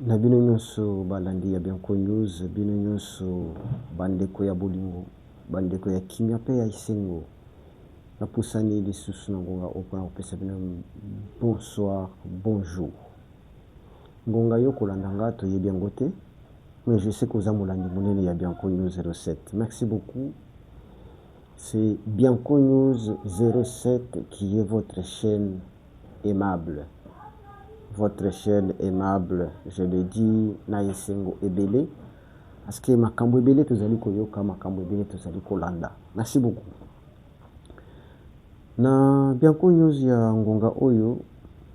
Na bino nyonso balandi ya Bianco News, bino nyonso bandeko ya bolingo, bandeko ya kimia pe ya isengo. Na pusani lisusu na ngonga opona kopesa bino bonsoir, bonjour. Ngonga yo kolanda nga toyebi yango te, mais je sais que oza molandi monene ya Bianco News 07. Merci beaucoup. C'est Bianco News 07 qui est votre chaîne aimable. Votre chaîne aimable, je le dis, na isengo ebele. Parce que makambo ebele tozali koyoka, makambo ebele tozali kolanda. Merci beaucoup. Na Bianco News ya ngonga oyo,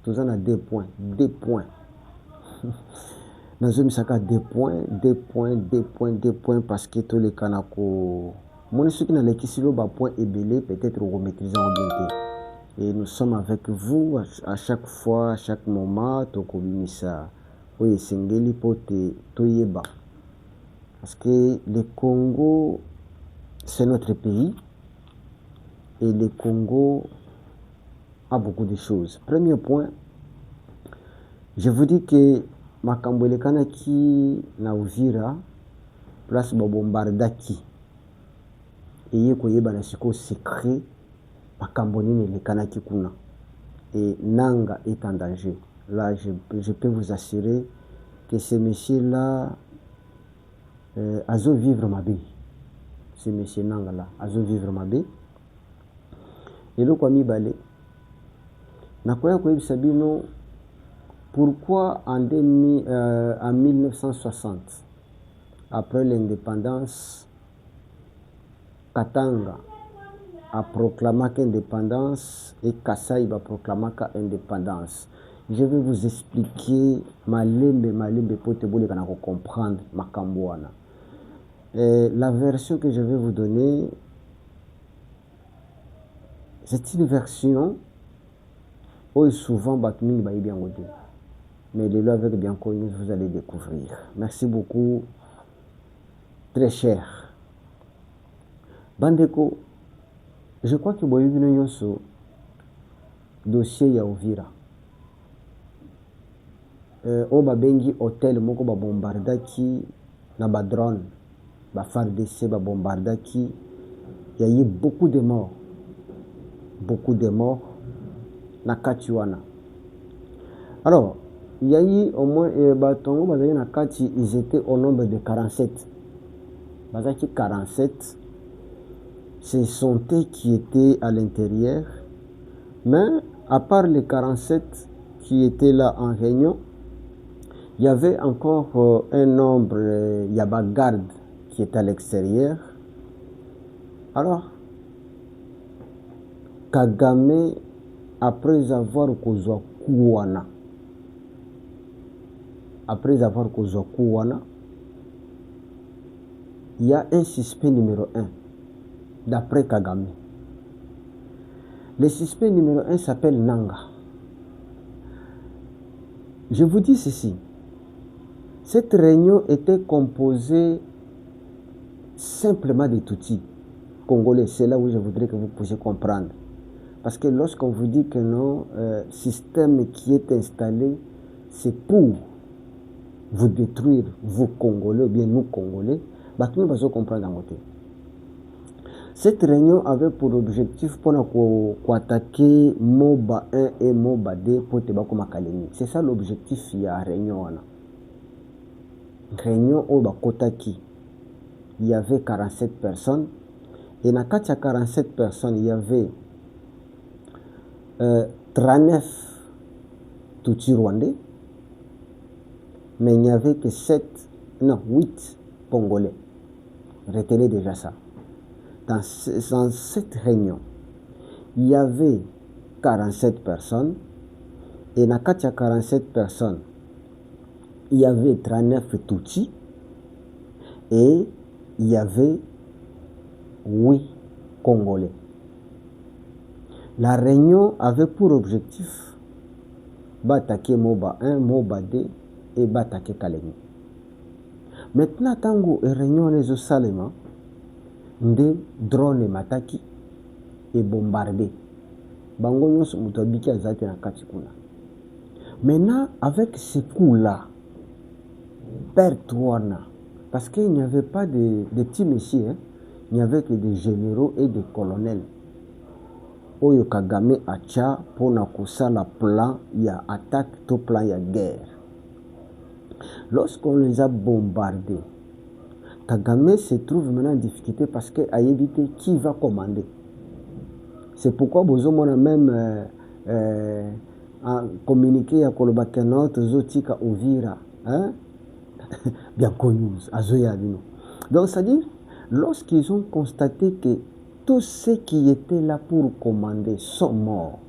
toza na 2 points. 2 points. Nazo misaka 2 points, 2 points, 2 points, 2 points, parce que tous les kanako. Moni soki na lekisi lo ba point ebele, peut-être on maîtriser en bien. Et nous sommes avec vous à chaque fois, à chaque moment, tokobimisa oye sengeli pote toyeba. Parce que le Congo, c'est notre pays. Et le Congo a beaucoup de choses. Premier point, je vous dis que makambo elekanaki na Uvira, place babombardaki. Eye koyeba na siko secret, makambo nini elekanaki kuna. Et Nanga est en danger. Là, je peux vous assurer que ce monsieur-là a vivre ma vie. Ce monsieur Nanga-là a vivre ma vie. Et le quoi mi balé. Nakoya koyebi sabino. Pourquoi en 1960, après l'indépendance, Katanga a proclamé l'indépendance et Kassai va proclamer l'indépendance. Je vais vous expliquer malembe pour te comprendre ma cambouana. La version que je vais vous donner, c'est une version où souvent Batming va bien goûter. Mais les lois avec bien connu, vous allez découvrir. Merci beaucoup, très cher. Bandeko, je crois que vous avez vu le dossier ya Uvira. Oba bengi hôtel moko ba bombardaki na ba drone, ba FARDC ba bombardaki. Il y a eu beaucoup de morts. Beaucoup de morts na Katiwana. Alors, il y a eu au moins Batongo bazali na Kati, ils étaient au nombre de 47. Bazaki 47. Ce sont eux qui étaient à l'intérieur. Mais à part les 47 qui étaient là en réunion, il y avait encore un nombre, il y avait garde qui était à l'extérieur. Alors, Kagame, après avoir causé Kouana, il y a un suspect numéro 1, d'après Kagame. Le suspect numéro 1 s'appelle Nanga. Je vous dis ceci. Cette réunion était composée simplement de Tutsis congolais. C'est là où je voudrais que vous puissiez comprendre. Parce que lorsqu'on vous dit que non, système qui est installé, c'est pour vous détruire, vous Congolais, ou bien nous Congolais, bah, tout le monde va comprendre en côté. Cette réunion avait pour objectif pour attaquer MOBA 1 et MOBA 2 pour te battre Makaleni. C'est ça l'objectif de la réunion. Réunion au Bakotaki. Il y avait 47 personnes. Et dans 47 personnes, il y avait 39 Tutsis rwandais. Mais il n'y avait que 8 Congolais. Retenez déjà ça. Dans cette réunion, il y avait 47 personnes. Et dans 47 personnes, il y avait 39 Tutsis. Et il y avait 8 Congolais. La réunion avait pour objectif d'attaquer MOBA 1, MOBA 2 et d'attaquer Kalemi. Maintenant, tango et réunion les Salema, des drones mataki et bombardés. Bango nyonso mutabiki azati na kati kuna. Maintenant, avec ces coups-là, perte wana. Parce qu'il n'y avait pas de petits messieurs, hein. Il n'y avait que des généraux et des colonels. Oyo Kagame acha pona kosala plan ya attaque to plan ya guerre. Lorsqu'on les a bombardés, Kagame se trouve maintenant en difficulté parce qu'il a évité qui va commander. C'est pourquoi Bozomo a même communiqué à Kolobakeno, Tozotika Ovira. Hein? Bien connu, Azoya Abino. Donc, c'est-à-dire, lorsqu'ils ont constaté que tous ceux qui étaient là pour commander sont morts,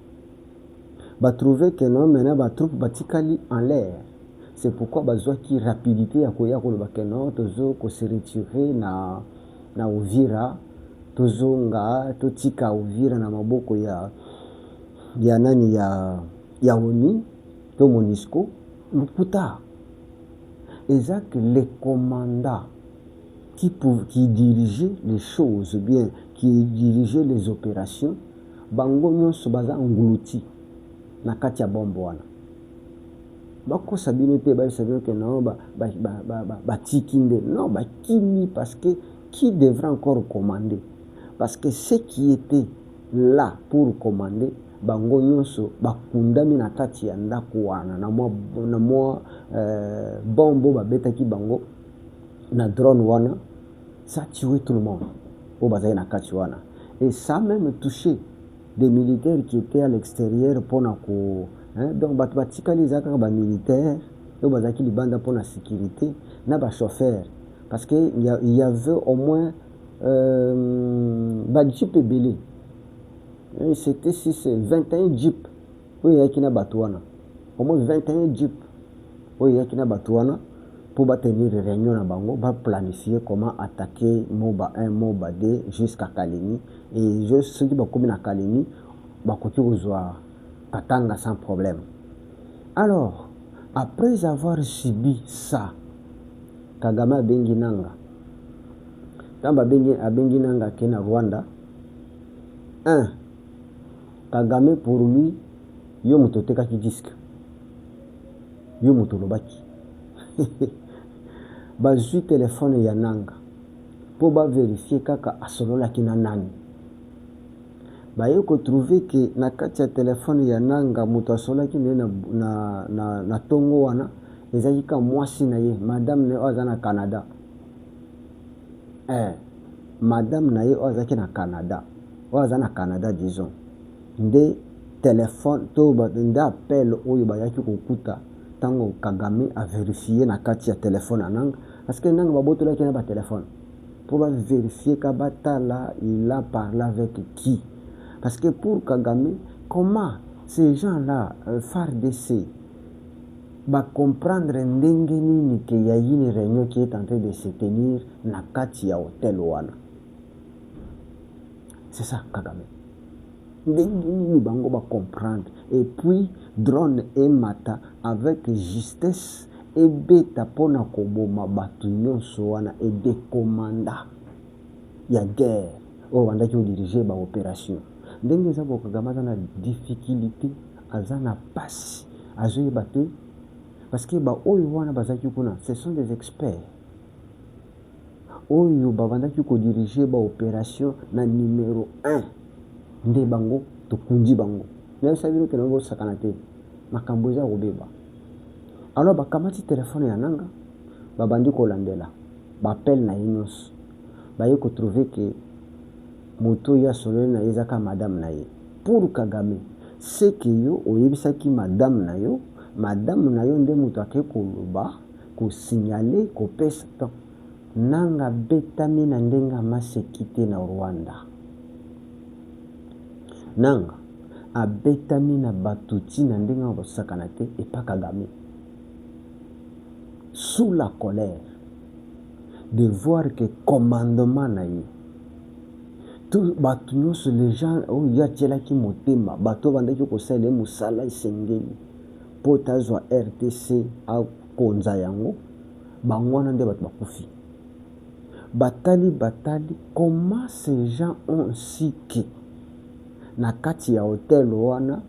bah trouver que non, maintenant, bah trouve Batikali en l'air. C'est pourquoi bazoa qui rapidité à Koya Kolobakeno, Tozo ko se retirer na Ovira, Tozo nga, Totika Ovira na maboko ya nani ya ONU, to Monisco, Luputa. Et ça que les commandants qui dirigeaient les choses, bien, qui dirigeaient les opérations, bango nyonso baza nguluti na kati ya bombo wana. Bako sabino te ba sabino que non ba tikinde non ba kimi parce que qui devrait encore commander? Parce que ceux qui étaient là pour commander bango nyonso bakundami na kati ya ndako wana na mwa bombo babetaki bango na drone wana, ça a tué tout le monde au bazai na kati wana. Et ça a même touché des militaires qui étaient à l'extérieur pour na ko donc batikali zaka ba militaires au bazaki libanda pour la sécurité na ba chauffeur parce que il y avait au moins ba jeep belé. C'était 21 jeeps. Oui, il y a qui n'a batouana. Au moins 21 jeeps. Oui, il y a qui n'a batouana pour tenir une réunion à Bango, pour planifier comment attaquer Moba 1, Moba 2 jusqu'à Kalini. Et ceux qui vont comme à Kalini, vont continuer à Katanga sans problème. Alors, après avoir subi ça, Kagame a Benginanga. Quand a Benginanga qui est en Rwanda, Kagame pour lui, yo moto tekaki disque. Yo moto lobaki. Bazui téléphone ya nanga. Pour ba vérifier kaka asolola kina nani. Ba yoko trouver que na kati ya téléphone ya nanga moto asola kina na tongo wana ezaki ka mwasi na ye madame ne oza na Canada. Madame na ye oza na Canada. Oza na Canada disons. Nde téléphone to nde appel oyo bayaki kokuta tango Kagame a vérifié na kati ya téléphone ananga parce que nanga babotola ki na ba téléphone pour vérifier Kabatala il a parlé avec qui parce que pour Kagame comment ces gens-là FARDC va comprendre ndenge nini que y a une réunion qui est en train de se tenir na kati ya hôtel wana. C'est ça Kagame. Ndenge bango va comprendre et puis drone et mata avec justesse et beta pona koboma batu nyonso wana et des commandants ya guerre o wanda ki diriger ba opération ndenge za Kagame na difficulté azana passe azoye batu parce que ba oyo wana bazaki kuna ce sont des experts oyo ba wanda ki ko diriger ba opération na numéro 1 nde bango tokundi bango na sabiro ke nango sakana te makambo za obeba alors bakamati téléphone ya nanga babandi kolandela bapel na inos baye ko trouver que moto ya solo na ezaka madame na ye pour Kagame c'est que yo oyebisaki madame na yo nde moto akekoloba ko signaler ko pesa to nanga betami na ndenga masekite na Rwanda nanga abetami na batuti na ndenga bosakana te et pas Kagame sous la colère de voir que commandement na ye tout batu nyonso les gens oyo atielaki motema bato bandaki kosala mosala esengeli po tazwa RTC akonza yango bango wana nde bato bakufi batali comment ces gens ont su que na kati ya hotel wana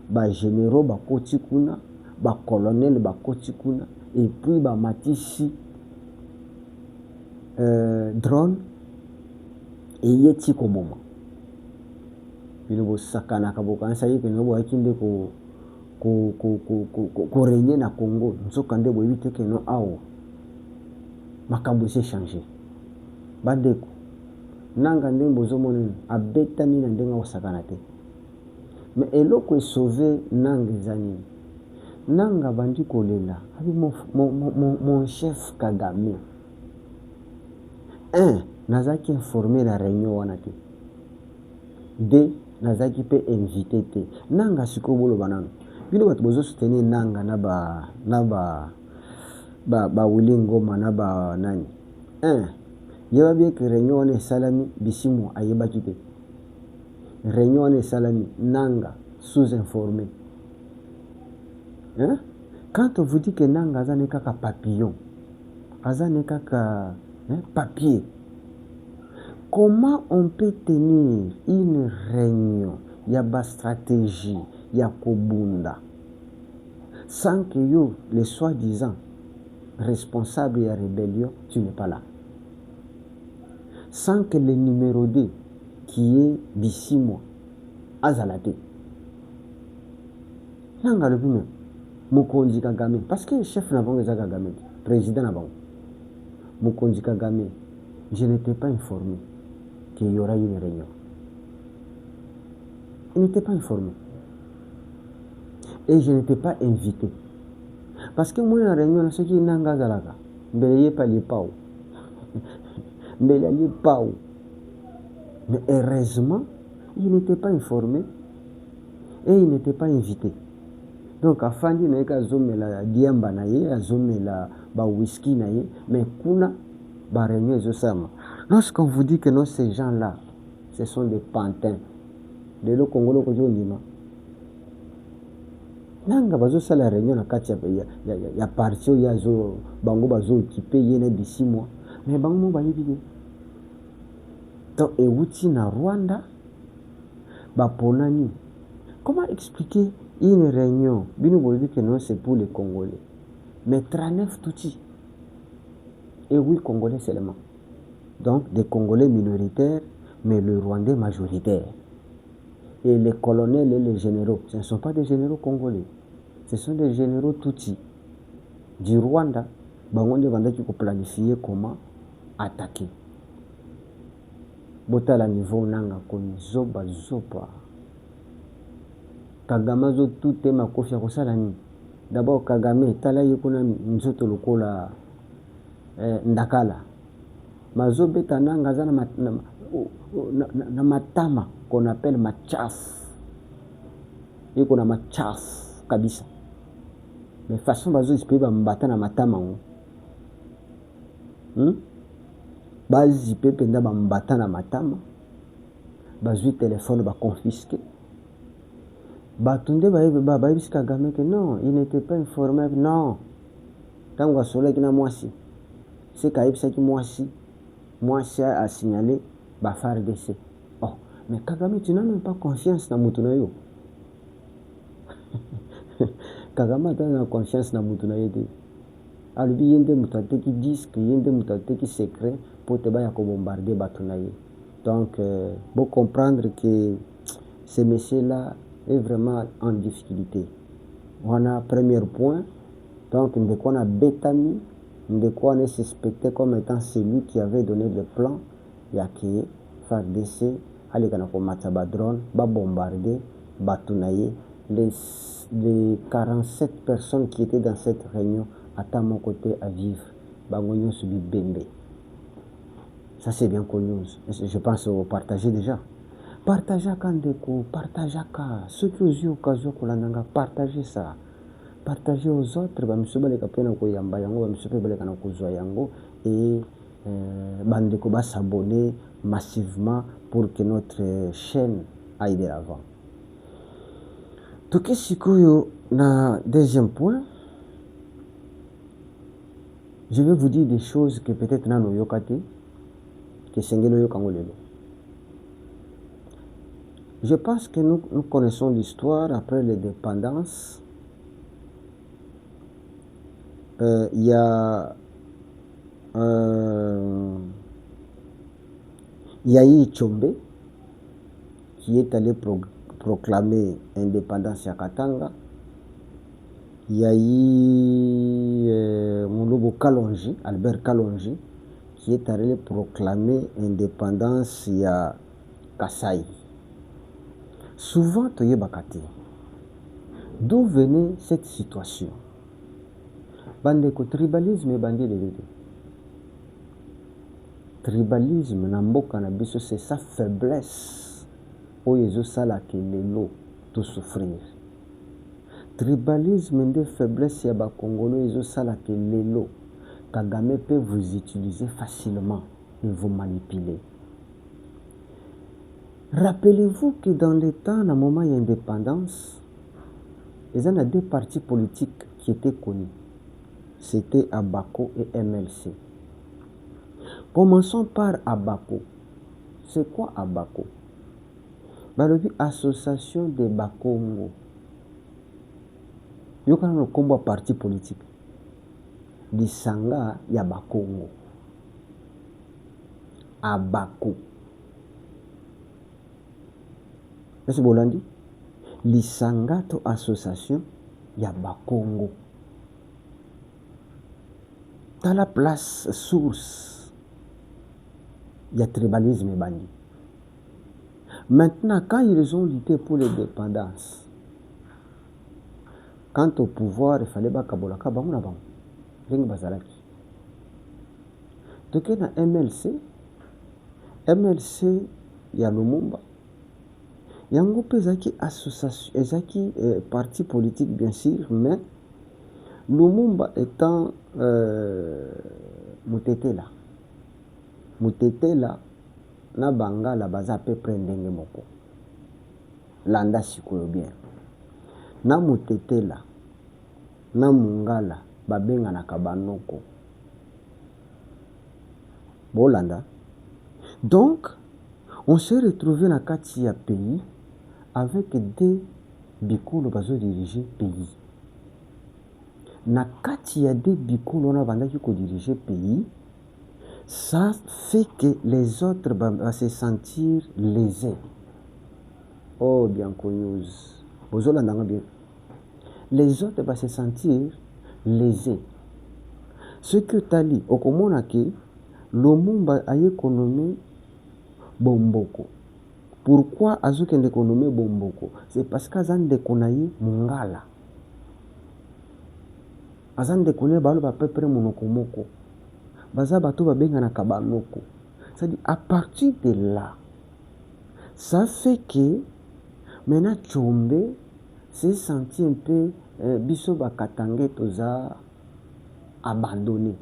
ba généraux bakoti kuna bacolonel bakoti kuna et puis bamatisi drone eye ti koboma bino bosakanaka bokanisa ye keno boyaki nde korenye na Congo nzoka nde boyebi te keno awa makambo esi echange bandeko nanga ndenge bozomona abetami na ndenge akosakana te mais eloko esauve nanga eza nini nanga bandi kolela abi mon chef Kagame nazaki informé na réunion wana te de nazaki pe invité te nanga sikoyo boloba nano bino bato bozosoutenir nanga na ba Willy Ngoma na ba nani yeba bien que réunion wana esalami Bisimwa ayebaki te réunion wana esalami nanga sous-informé quand on vous dit que nanga aza ne kaka papillon aza ne kaka papier, comment on peut tenir une réunion yaba stratégie ya kobunda sans que yo les soi-disant responsables de la rébellion tu n'es pas là, sans que le numéro 2 qui est Bisimwa azalate nanga le même Mokonzi Kagame parce que chef na bango eza Kagame président na bango Mokonzi Kagame je n'étais pas informé qu'il y aura une réunion. Il n'était pas informé et je n'étais pas invité parce que moi la réunion ce qui nanga zalaka mbele pas les pao mbele les pao mais heureusement il n'était pas informé et il n'était pas invité. Donc afandi na eka zomela diamba na ye azomela ba whisky na ye mais kuna ba réunion ezosama. Lorsqu'on vous dit que non ces gens là ce sont des pantins de lo Congolo ko ndima nanga bazo sala réunion na kati ya parti ya zo bango bazo occupé yene Bisimwa mais bango mo bayebi te donc euti na Rwanda baponani. Comment expliquer une réunion bino boyebi que non c'est pour les Congolais mais 39 touti et oui Congolais seulement, donc des Congolais minoritaires mais le Rwandais majoritaire et les colonels et les généraux ce ne sont pas des généraux congolais, ce sont des généraux touti du Rwanda bango nde bandaki ko planifier comment attaquer botala niveau nanga komi zoba Kagame zo tout est ma kofi kosala ni d'abord Kagame tala yekuna nzoto lokola ndakala mazo beta nanga za na matama qu'on appelle machaf yekuna machaf kabisa mais façon bazo espérer ba mbata na matama bazi pepe nda ba mbata na matama bazu téléphone ba confisqué. Batunde bayebi Kagame que non, il n'était pas informé, non. Tango solo kina mwasi. C'est kayebi ki mwasi a signalé ba FARDC. Oh, mais Kagame tu n'as même pas confiance na mutu na yo. Kagame a confiance na mutu na yo te. Albi yende mutate ki disque, yende mutate ki secret pour te baya ko bombarder batu na ye. Donc faut comprendre que ces messieurs-là est vraiment en difficulté. On a premier point, donc on a Betami, on est suspecté comme étant celui qui avait donné le plan, il y a qui FARDC, allez quand on drone, ba bombarder, batunaye, les 47 personnes qui étaient dans cette réunion à mon côté à vivre, bangonyo subi bembe. Ça c'est bien connu, je pense au partager déjà. Partagez Kandeko, partagez ceux qui ont eu l'occasion de partager ça. Partagez aux autres, et bandeko s'abonner massivement pour que notre chaîne aille de l'avant. Toki sikoyo na deuxième point, je vais vous dire des choses que peut-être nano yokate, que sengelo yokangolelo. Je pense que nous connaissons l'histoire après l'indépendance. il y a Yahi Tchombe qui est allé proclamer indépendance à Katanga. Il y a eu Moulobo Kalonji, Albert Kalonji, qui est allé proclamer indépendance à Kasaï. Souvent, Toye Bakate. D'où venait cette situation? Bandeko tribalisme et bandé de tribalisme, Namboka na biso, c'est sa faiblesse. Oyezo sala ke lelo to souffrir. Tribalisme de faiblesse ya ba Congolais ezo sala ke lelo. Kagame peut vous utiliser facilement et vous manipuler. Rappelez-vous que dans les temps, à un moment d'indépendance, il y a deux partis politiques qui étaient connus. C'était Abako et MLC. Commençons par Abako. C'est quoi Abako? Balobi Association de Bakongo. Il y a un combat parti politique. Lisanga ya Bakongo. Abako. Est-ce que vous l'avez dit? Lisanga to association ya Bakongo. Dans la place source, il y a tribalisme et bandit. Maintenant, quand ils ont lutté pour l'indépendance, quant au pouvoir, il fallait que Kabolaka Bamuna Bam. Ring Bazalaki. Donc, dans MLC, il y a Lumumba. Il y a un groupe association, parti politique, bien sûr, mais Lumumba étant Mutetela. Mutetela, na Bangala, baza à peu près ndenge moko. Landa sikoyo bien. Na Mutetela, na Mungala, babenga na kabanoko. Bolanda. Donc, on s'est retrouvé dans Katia pays avec des bikolo bazo diriger pays. Na Katia des bikolo na banda qui diriger pays, ça fait que les autres vont se sentir lésés. Oh, bien connu. Bien. Les autres vont se sentir lésés. Ce que tu as dit, au Komonake, Lumumba a économé Bomboko. Pourquoi Azuken économé Bomboko? C'est parce qu'Azan de Konaye Mungala. Azan de Konaye Balo va peu près Monokomoko. Baza Bato va benga na Kabanoko. C'est-à-dire, à partir de là, ça fait que maintenant Tchombe s'est senti un peu biso Bakatangé toza abandonné.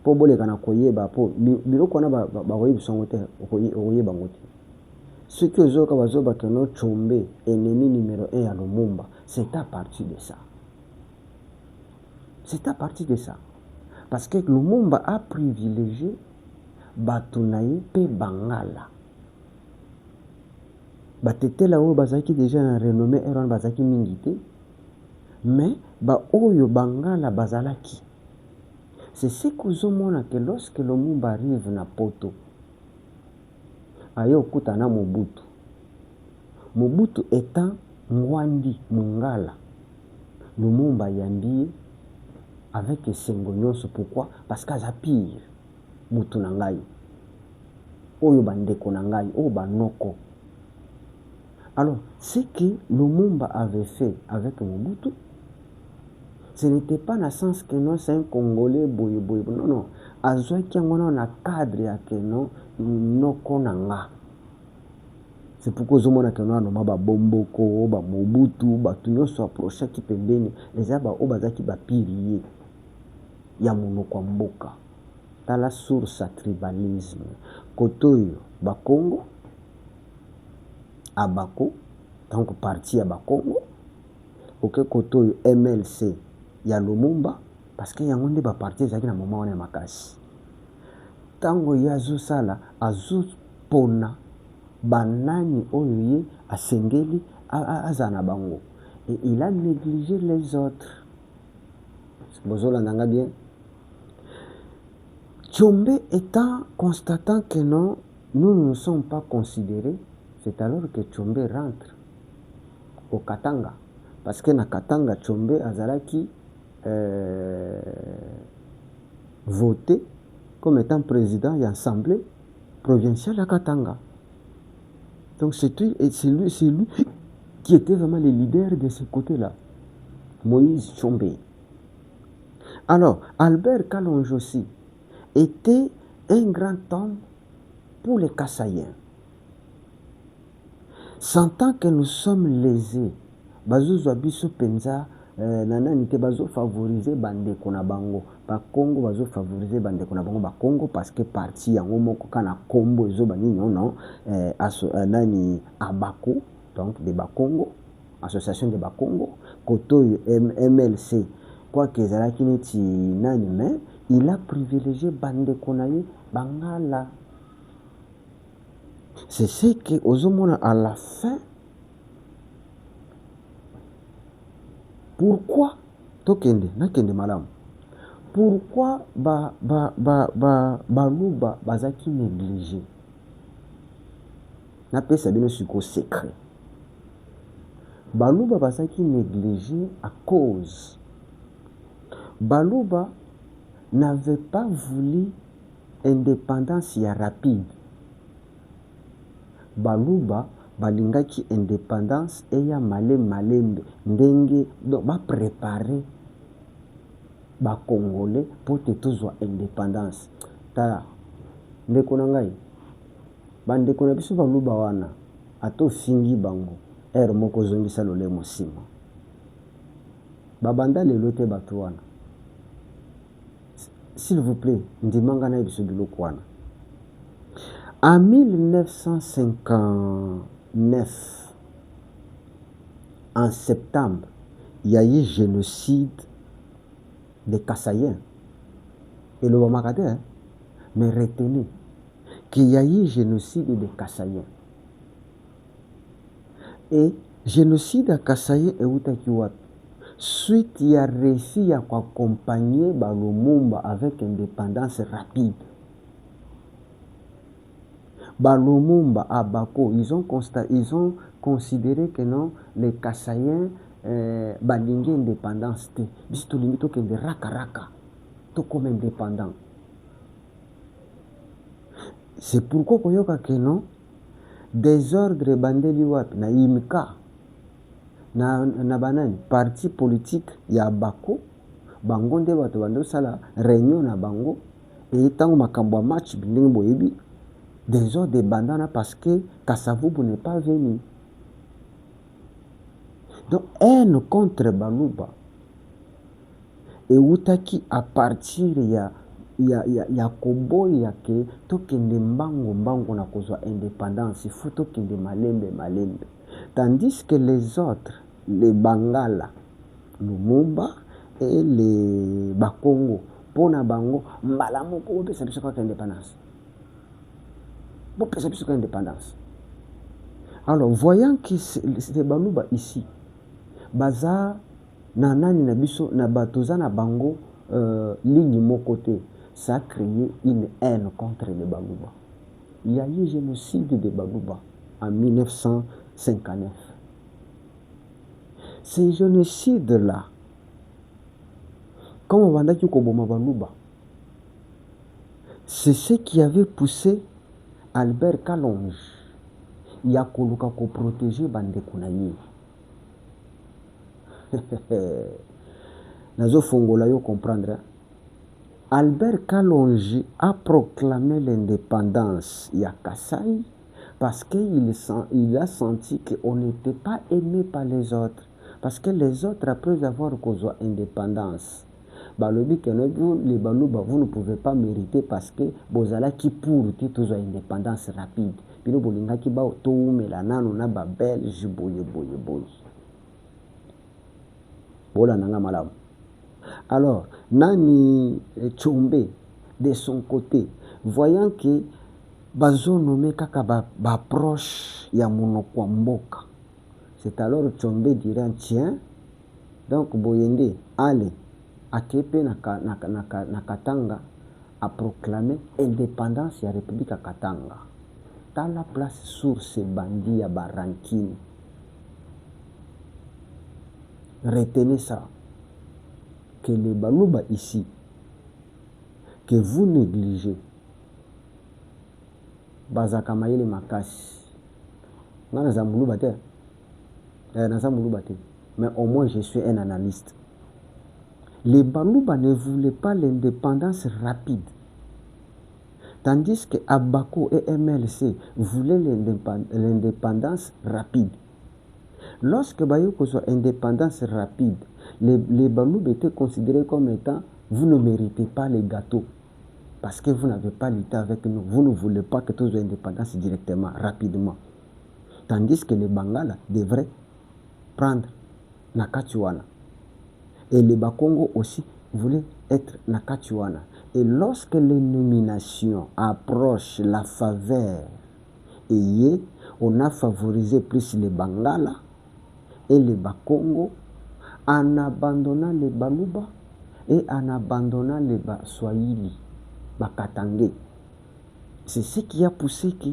Po boleka na koyeba po biloko wana bakoyebi songo te okoyeba ngo te. Soki ozoyoka bazobaka no Tchombe ennemi numéro 1 ya Lumumba, c'est à partir de ça. C'est à partir de ça. Parce que Lumumba a privilégié Batunaye pe Bangala. Batetela oyo bazaki déjà na renommé Eron bazaki mingité, mais ba oyo Bangala bazalaki. C'est ce que vous avez que lorsque Lumumba arrive na poto, ayo kutana Mobutu. Mobutu étant Mwandi Mungala, Lumumba yambi avec Sengo nyonso. Pourquoi? Parce qu'aza pire mutu na ngai oyo bandeko na ngai oyo banoko. Alors ce que Lumumba avait fait avec Mobutu, ce n'était pas dans le sens que non, c'est un Congolais boye. Non, non. Azwaki yango na cadre ya que non, noko nanga. C'est pourquoi ozomona que non, ba Bomboko, ba Mobutu, ba tunyo so approché ki pembeni, les aba obazaki ba pilier ya monoko mboka. Dans la source à tribalisme. Kotoyo ba Congo, Abako, donc parti à Congo. Ok, Kotoyo MLC. Il y a Lumumba, parce qu'il y a un monde qui parti à un moment où on est makasi. Tango yazo sala, azo pona, banani oye, asengeli, azana bango. Et il a négligé les autres. Bozolandanga bien. Tchombe étant constatant que non, nous ne sommes pas considérés, c'est alors que Tchombe rentre au Katanga. Parce que na Katanga, Tchombe azalaki voté comme étant président de l'Assemblée provinciale à Katanga. Donc c'est lui qui était vraiment le leader de ce côté-là, Moïse Tchombe. Alors, Albert Kalonji aussi était un grand homme pour les Kassaïens. Sentant que nous sommes lésés, bazo biso penza nanani te bazo favoriser bandeko na bango ba Congo, bazo favoriser bandeko na bango ba Congo parce que parti yango moko kana kombo ezo bani non nani Abako, donc de Bakongo, association de Bakongo, Koto MLC quoi que ezalaki neti nani, mais il a privilégié bandeko na ye bangala. C'est ce que ozomona à la fin. Pourquoi tokende nakende malamu? Pourquoi baluba bazaki négligé? Napesa bino siko secret. Baluba bazaki négligé à cause Baluba n'avait pas voulu indépendance rapide. Baluba balingaki indépendance eya malembe ndenge donc ba préparer ba Congolais pour te tozwa indépendance. Tala ndeko na ngai bandeko na biso baluba wana ato fingi bango moko zongisa lolemo sima babanda lelo te bato wana. S'il vous plaît, ndimanga na biso biloko wana. En 1959, en septembre, il y a eu génocide des Kassaïens. Et le Wamakade, mais retenez qu'il y a eu génocide des Kassaïens. Et génocide à Kassaïen et Outakiwat. Suite, il y a réussi à accompagner Lumumba avec indépendance rapide. Lumumba à Bako, ils ont considéré que non, les Kassaïens balingé indépendance. Bisto limito que de raka, tout comme indépendant. C'est pourquoi koyoka que non, désordre bandeli wapi na imka na banani parti politique ya Bako bango nde bato bando sala réunion na bango et tango makambo match ndenge boyebi désordre de bandana parce que Kassavubu n'est pas venu. Donc haine contre Baluba et Outaki à partir ya koboy ya ke tokende mbango na kozwa indépendance, il faut tokende malembe. Tandis que les autres, les Bangala, Lumumba et les Bakongo, pona bango mbalamu ko pesa biso kwa indépendance. Bon pesa biso kwa indépendance. Alors voyant que c'est Baluba ici, baza na nani na biso na batoza na bango ligne mon côté, ça a créé une haine contre les Baluba. Il y a eu génocide de Baluba en 1959. Ces génocides-là, comme on va dire Koboma Baluba, c'est ce qui avait poussé Albert Kalonji. Il y a Koluka ko protéger bandeko na ye. Nazo fongola yo comprendre. Albert Kalonji a proclamé l'indépendance ya Kasaï parce qu'il a senti qu'on n'était pas aimé par les autres. Parce que les autres, après avoir causé indépendance, balobi que les Baluba, vous ne pouvez pas mériter parce que bozala qui pour toute indépendance rapide. Puis nous bolinga ki ba to melanano na ba belge boye. Bola nanga malamu. Alors, Nani Tchombe, de son côté, voyant que Bazo nommé kaka ba proche ya monoko mboka, c'est alors Tchombe dirait tiens, donc Boyende, allez, akepe na Katanga a proclamé indépendance ya République à Katanga. Dans la place sur ces bandits à Barankini. Retenez ça. Que les Balouba ici, que vous négligez, Bazakamaye les Makasi. Mais au moins je suis un analyste. Les Balouba ne voulaient pas l'indépendance rapide. Tandis que Abako et MLC voulaient l'indépendance rapide. Lorsque Bayoko soit indépendance rapide, les Balouba étaient considérés comme étant vous ne méritez pas les gâteaux parce que vous n'avez pas lutté avec nous. Vous ne voulez pas que tous soient indépendance directement, rapidement. Tandis que les Bangala devraient prendre Nakatuana. Et les Bakongo aussi voulaient être Nakatuana. Et lorsque les nominations approchent la faveur, et on a favorisé plus les Bangala et les Bakongo en abandonnant les Balouba et en abandonnant les Baswahili, Bakatangé. C'est ce qui a poussé que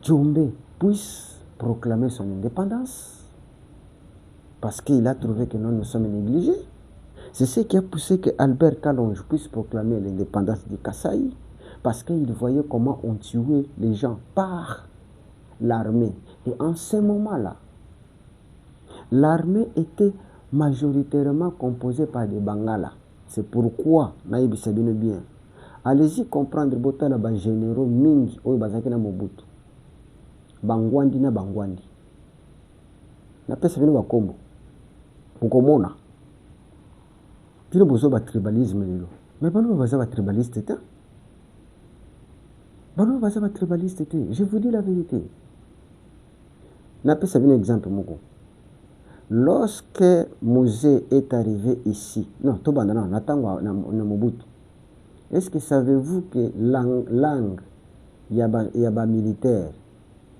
Djombe puisse proclamer son indépendance. Parce qu'il a trouvé que nous sommes négligés. C'est ce qui a poussé que Albert Kalonge puisse proclamer l'indépendance du Kasaï. Parce qu'il voyait comment on tuait les gens par l'armée. Et en ce moment-là, l'armée était majoritairement composée par des Bangala. C'est pourquoi, Naïbi Sabine bien, allez-y comprendre Botala ba généraux mingi oyo bazaki na Mobutu. Bangwandi na Bangwandi. Na pesa bino bakombo. Mukomona. Pino bozo ba tribalisme lelo. Mais bano baza ba tribaliste te. Bano baza ba tribaliste te. Je vous dis la vérité. Na pesa bino exemple moko. Lorsque Mosé est arrivé ici, non, Tobandana, Natango na Mobutu. Est-ce que savez-vous que langue yaba militaire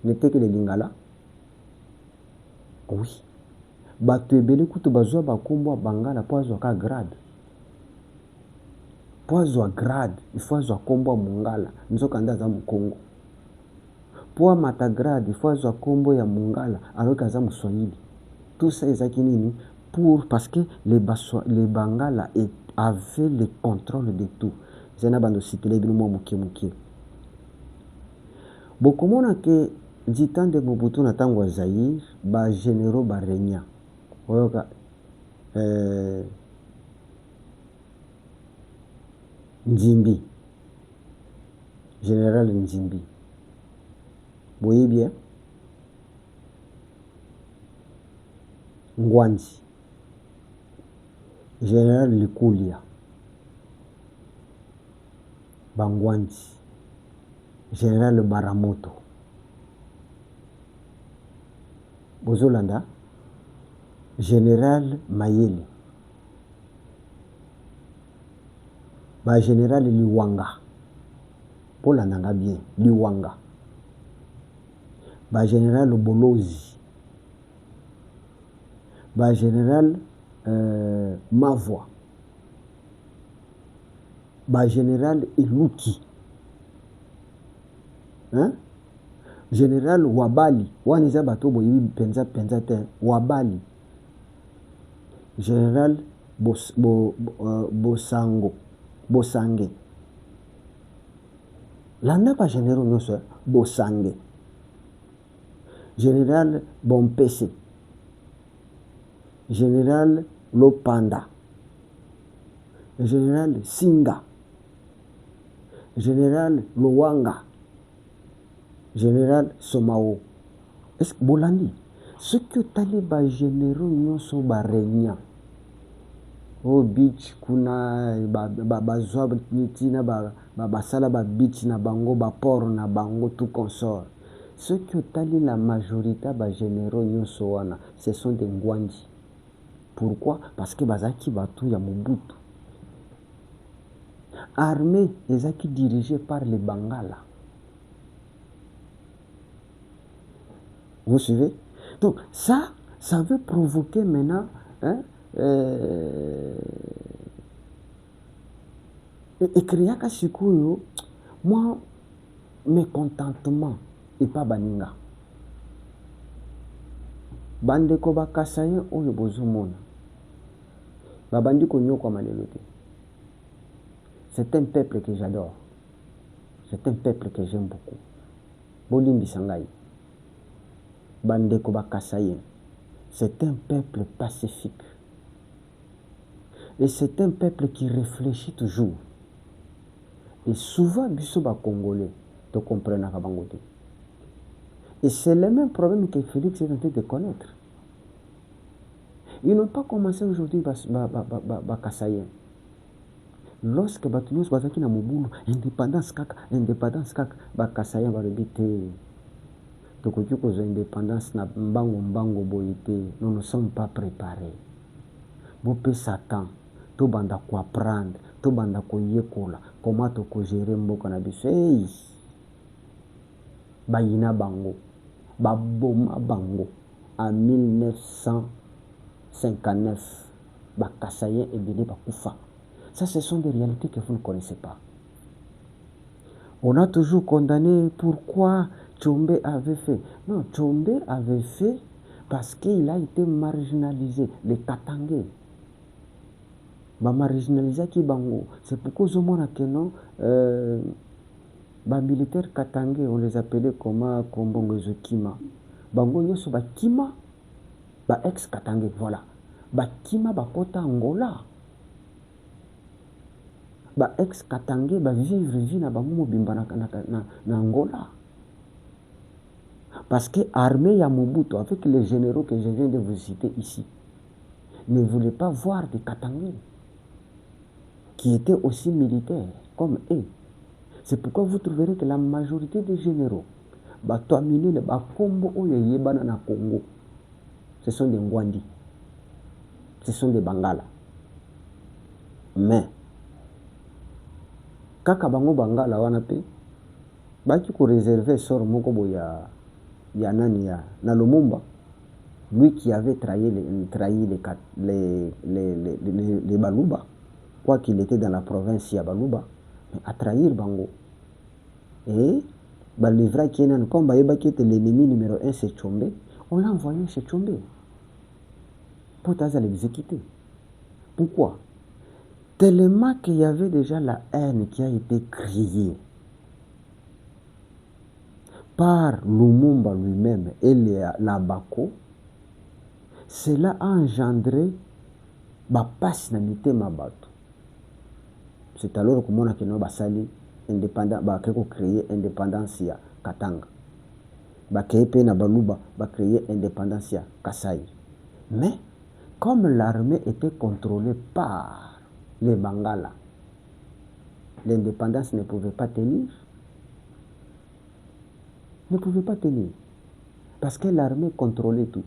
n'était que le Lingala? Oui. Bato ebele kutu bazwa bakombo Bangala po azwa ka grade. Po azwa grade, il faut azwa kombo Mungala, nzoka ndaza mu Congo. Po amata grade, il faut azwa kombo ya Mungala, alors kaza mu Swahili. Tout ça ezaki nini parce que les Bangala avaient le contrôle de tout. Zena bando cité bino mo muke. Bokomona ke ditan de Mobutu na tango Zaïre, ba généraux ba régna. Oyoka Nzimbi. Général Nzimbi. Vous voyez bien? Ngwanzi. Général Likulia. Bangwanzi. Général Baramoto. Bozolanda. Général Mayele. Ba général Liwanga. Paul Nanga bien. Liwanga. Ba général Bolozi. Ba général Mavoa. Ba général Iluki. Hein? Général Wabali. Waniza bato boyi penza te. Wabali. Général Bosange. Landa ba généraux nyonso Bosange. Général Bompese. Général Lopanda. Général Singa. Général Luwanga. Général Somao. Est-ce que Bolandi? Ce que taliba généraux nyonso ba régna. O beach kuna bazwa nitina basala ba beach na bango ba port na bango tout consort. Ce que tali la majorité ba généraux nyonso wana, ce sont des Ngwandi. Pourquoi? Parce que bazaki batu ya Mobutu. Armée ezaki dirigée par les Bangala. Vous suivez? Donc ça veut provoquer maintenant Et créer Kasikuyo, moi, mécontentement et pas baninga. Bandeko bakasaye oyo bozomona. Babandi konyo kwa malelote. C'est un peuple que j'adore. C'est un peuple que j'aime beaucoup. Bolimbi Sangai. Bandeko bakasaye. C'est un peuple pacifique. Et c'est un peuple qui réfléchit toujours. Et souvent, biso ba Congolais, te comprennent à Kabangote. Et c'est le même problème que Félix est en train de connaître. Ils n'ont pas commencé aujourd'hui à Kassayen. Lorsque Batunos Bazaki na Mobulu, indépendance kaka, Kassayen va rebiter. Tokoki kozwa indépendance na mbango boyité. Nous ne sommes pas préparés. Bopé Satan, to banda ko apprendre, to banda ko yekola, comment to ko gérer mboka na biso. Hey! Bayina bango, baboma bango en 1959. Bakassayen et Béné Bakoufa. Ça, ce sont des réalités que vous ne connaissez pas. On a toujours condamné pourquoi Tchombe avait fait. Non, Tchombe avait fait parce qu'il a été marginalisé. Les Katangais. Marginalisé qui bango. C'est pourquoi je m'en que non. Militaires Katangais, on les appelait comment Kombongo Kima. Bango yoso ba Kima, ba ex Katangais, voilà. Ba Kima ba kota Angola. Ba ex Katangais ba vivre vie na bango bimba na Angola. Parce que l'armée ya Mobutu, avec les généraux que je viens de vous citer ici, ne voulait pas voir des Katangais qui étaient aussi militaires comme eux. C'est pourquoi vous trouverez que la majorité des généraux, Batoamine, le Bakombo, Oyebana na Congo, ce sont des Ngwandi, ce sont des Bangala. Mais, kaka bango Bangala wanape, baki ko réserver sort moko boya ya nani ya na Lumumba, lui qui avait trahi les Baluba, quoi qu'il était dans la province ya Baluba, mais à trahir bango. Et Balivra qui est comme Bayeba qui était l'ennemi numéro 1 c'est Tchombe, on l'a envoyé chez Tchombe pour l'exécuter. Pourquoi? Tellement qu'il y avait déjà la haine qui a été créée par Lumumba lui-même et la Bako, cela a engendré ma passionalité ma bateau. C'est alors que mon akeno basali indépendant ba keko créer indépendance ya Katanga. Ba kepe na Baluba ba créer indépendance ya Kasai. Mais comme l'armée était contrôlée par les Bangala, l'indépendance ne pouvait pas tenir. Ne pouvait pas tenir. Parce que l'armée contrôlait tout.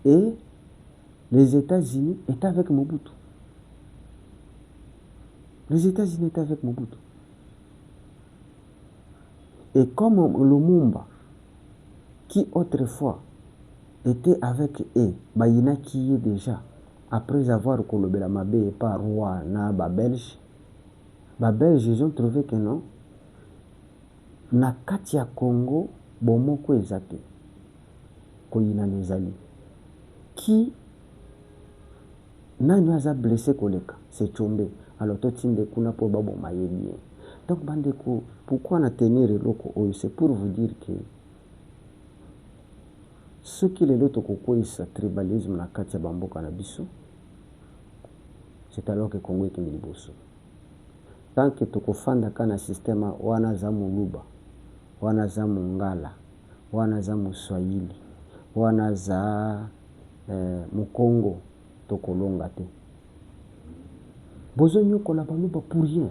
Et les États-Unis étaient avec Mobutu. Les États-Unis étaient avec Mobutu. Et comme Lumumba, qui autrefois était avec eux, Bayina qui est déjà, après avoir colobé la Mabé par roi na Belge, ils ont trouvé que non, na Katia Congo, bomoko ezate, koyina nezali, qui n'a pas blessé koleka, c'est Tchombe. Alors toi tu ne kuna pour babo maye bien. Donc bandeko, pourquoi on a tenu le loco? C'est pour vous dire que ce qui est l'autre kokoisa tribalisme na Katia Bamboka na biso, c'est alors que Congo est liboso. Tant que tokofanda kana système wana za Muluba, wana za Mungala, wana za Muswahili, wana za Mukongo, tokolonga te. Bozo nyoko la Baluba pour rien.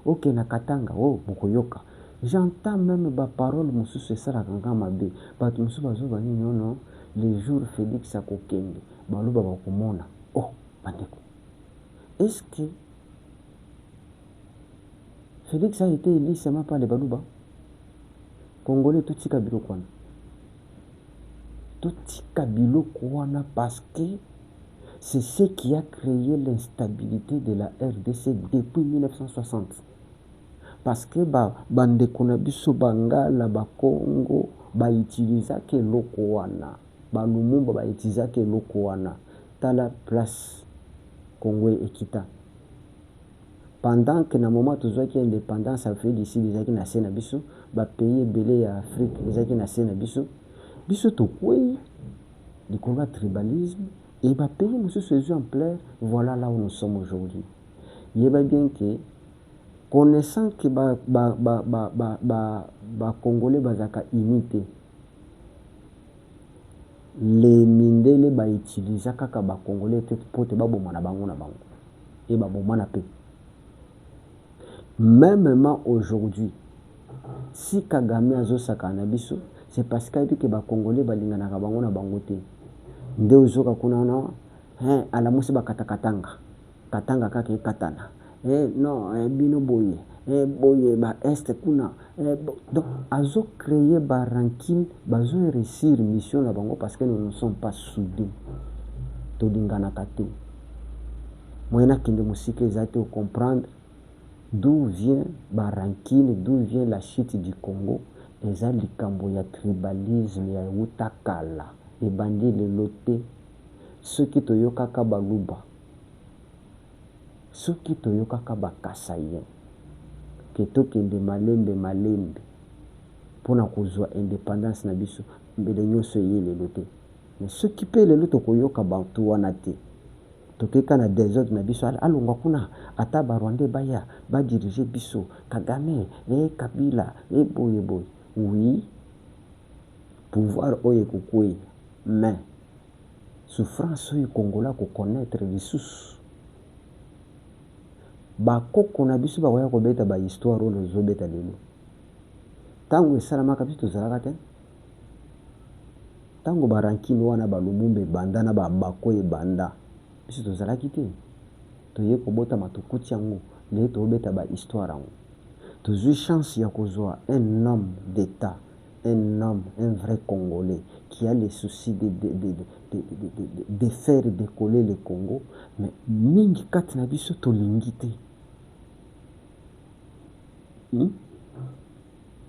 Ok na Katanga, oh bokoyoka. J'entends même ba parole mususu esala kanga mabe. Batu mususu bazo bani non, les jours Félix akokende, Baluba bakomona. Oh, bandeko. Est-ce que Félix a été élu seulement par les Baluba? Congolais tout tika biloko wana. Tout tika biloko wana parce que C'est ce qui a créé l'instabilité de la RDC depuis 1960. Parce que bandeko na biso bangala bakongo bautilisaki eloko wana, balumumba bautilisaki eloko wana. Tala place Congo ekita. Pendant que na moment tozwaki indépendance Afrique du Sud ezaki na se na biso, ba pays ebele ya Afrique ezaki na se na biso, biso tokwei likolo ya tribalisme et ba pays mosusu ezwi ampleur. Voilà là où nous sommes aujourd'hui. Yeba bien que connaissant que Congolais bazaka unité, les mindele ba utiliser kaka ba Congolais te pote ba bomana bango na bango et ba bomana pe. Mêmement aujourd'hui, si Kagame azo sakana biso, c'est parce qu'il dit que ba Congolais balingana ka bango na bango te. Nde ozoka kuna na ala musi ba katanga kaka katana. Non, bino boye. Boye ba est kuna. Donc azo créer ba rancune, bazo réussir mission na bango parce que nous ne sommes pas soudés. Tolingana kate. Moyena kinde musike ezate comprendre d'où vient ba rancune, d'où vient la chute du Congo. Eza likambo ya tribalisme ya utakala. Et bandi le loté. Ceux qui toyokaka baluba. Ceux qui toyokaka bakasayen. Keto kende malembe. Pona kozwa indépendance na biso. Mbele nyonso ye le loté. Mais ceux qui paient le loto koyoka bantu wana te. Tokeka na désordre na biso alongwa kuna ata ba Rwandais baya ba diriger biso Kagame Kabila boye. Oui, pouvoir oye kokwe, mais souffrance oye Congolais ko connaître lisusu. Bakoko na biso bakoya kobeta ba histoire oyo zobeta lelo. Tango esalamaka biso tozalaka te. Tango barankini wana balumumba ebanda na babako ebanda. Biso tozalaki te. Toye kobota matukuti yango. Le tobeta ba histoire yango. Tozwi chance ya kozwa un homme d'État. Un homme, un vrai Congolais qui a le souci de faire décoller le Congo. Mais mingi kati na biso tolingi te.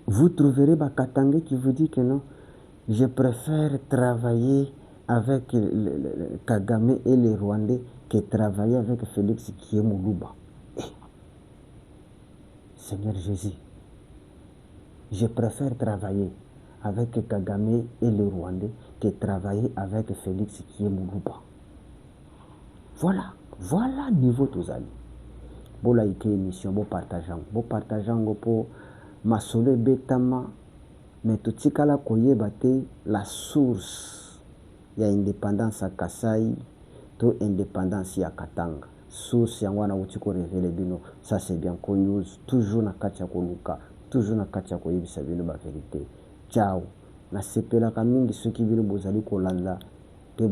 Vous trouverez Bakatangé qui vous dit que non, je préfère travailler avec Kagame et les Rwandais que travailler avec Félix Kiemuluba. Seigneur Jésus, je préfère travailler avec Kagame et les Rwandais que travailler avec Félix Kiemuluba. Voilà niveau tozali. Bon la ike émission, bon partageant pour masolo betama, mais tout tikala koyeba te la source ya indépendance à Kasai, to indépendance ya Katanga. Source ya wana utiko révéler bino, ça c'est bien connu, toujours na katia koluka, toujours na katia koyebisa bino ba vérité. Ciao. Na sepela kamingi ceux qui bino bozali kolanda te